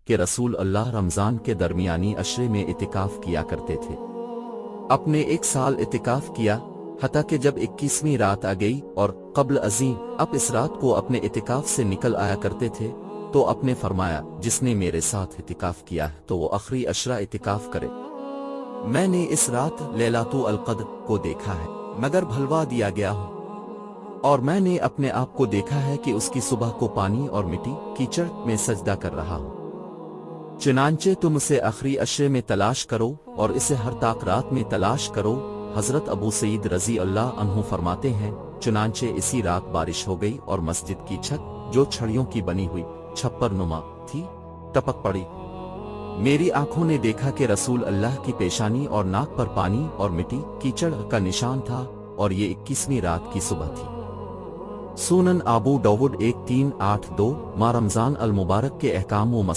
کہ رسول اللہ رمضان کے درمیانی عشرے میں اعتکاف کیا کرتے تھے۔ اپنے 1 سال اعتکاف کیا، حتیٰ کہ جب 21ویں رات آ گئی اور قبل ازیں اب اس رات کو اپنے اعتکاف سے نکل آیا کرتے تھے، تو اپنے فرمایا جس نے میرے ساتھ اعتکاف کیا ہے تو وہ آخری عشرہ اعتکاف کرے۔ میں نے اس رات لیلۃ القدر کو دیکھا ہے مگر بھلوا دیا گیا ہوں، اور میں نے اپنے آپ کو دیکھا ہے کہ اس کی صبح کو پانی اور مٹی کیچڑ میں سجدہ کر رہا ہوں۔ چنانچہ تم اسے آخری عشرے میں تلاش کرو اور اسے ہر طاق رات میں تلاش کرو۔ حضرت ابو سعید رضی اللہ عنہ فرماتے ہیں، چنانچہ اسی رات بارش ہو گئی اور مسجد کی چھت جو چھڑیوں کی بنی ہوئی چھپر نما تھی ٹپک پڑی۔ میری آنکھوں نے دیکھا کہ رسول اللہ کی پیشانی اور ناک پر پانی اور مٹی کیچڑ کا نشان تھا، اور یہ 21ویں رات کی صبح تھی۔ سنن ابو داؤد 1382 ماہ رمضان المبارک کے احکام و